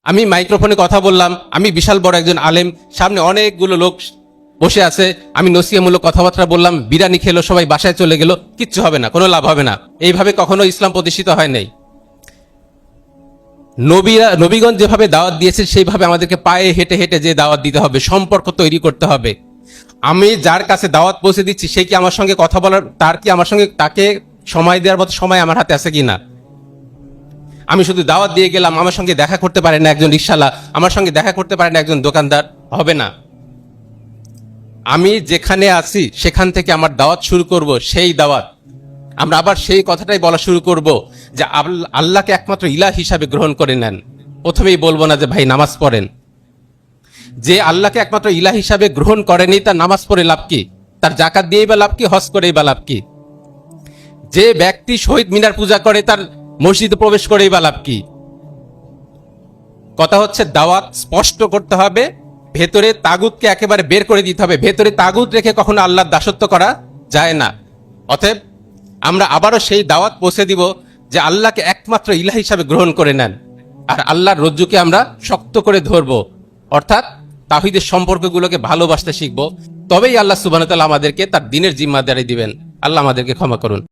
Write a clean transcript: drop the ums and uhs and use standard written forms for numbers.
আমি মাইক্রোফোনে কথা বললাম, আমি বিশাল বড় একজন আলেম, সামনে অনেকগুলো লোক বসে আছে, আমি নসিহতমূলক কথাবার্তা বললাম, বিরিয়ানি খেলো, সবাই বাসায় চলে গেল, কিচ্ছু হবে না, কোনো লাভ হবে না। এইভাবে কখনো ইসলাম প্রতিষ্ঠিত হয় নাই। নবীগণ যেভাবে দাওয়াত দিয়েছেন সেইভাবে আমাদেরকে পায়ে হেঁটে হেঁটে যে দাওয়াত দিতে হবে, সম্পর্ক তৈরি করতে হবে। আমি যার কাছে দাওয়াত পৌঁছে দিচ্ছি সে কি আমার সঙ্গে কথা বলার, তার কি আমার সঙ্গে তাকে সময় দেওয়ার মতো সময় আমার হাতে আছে কিনা? আমি শুধু দাওয়াত দিয়ে গেলাম, আমার সঙ্গে দেখা করতে পারে না একজন রিকশাওয়ালা, আমার সঙ্গে দেখা করতে পারে না একজন দোকানদার, হবে না। আমি যেখানে আছি সেখান থেকে আমার দাওয়াত শুরু করব, সেই দাওয়াত আমরা আবার সেই কথাটাই বলা শুরু করব যে আল্লাহকে একমাত্র ইলাহ হিসাবে গ্রহণ করে নেন। প্রথমেই বলবো না যে ভাই নামাজ পড়েন। যে আল্লাহকে একমাত্র ইলাহ হিসাবে গ্রহণ করেনি তার নামাজ পড়ে লাভ কি? তার জাকাত দিয়েই বা লাভ কি? হজ করেই বা লাভ কি? যে ব্যক্তি শহীদ মিনার পূজা করে তার মসজিদে প্রবেশ করেই বা লাভ কি? কথা হচ্ছে দাওয়াত স্পষ্ট করতে হবে, ভেতরে তাগুতকে একেবারে বের করে দিতে হবে। ভেতরে তাগুত রেখে কখনো আল্লাহর দাসত্ব করা যায় না। অতএব আমরা আবারও সেই দাওয়াত পৌঁছে দিব যে আল্লাহকে একমাত্র ইলাহ হিসাবে গ্রহণ করে নেন, আর আল্লাহর রজ্জুকে আমরা শক্ত করে ধরবো, অর্থাৎ তাওহীদের সম্পর্কগুলোকে ভালোবাসতে শিখবো। তবেই আল্লাহ সুবহানাহু ওয়া তাআলা আমাদেরকে তার দ্বীনের জিম্মাদারি দিবেন। আল্লাহ আমাদেরকে ক্ষমা করুন।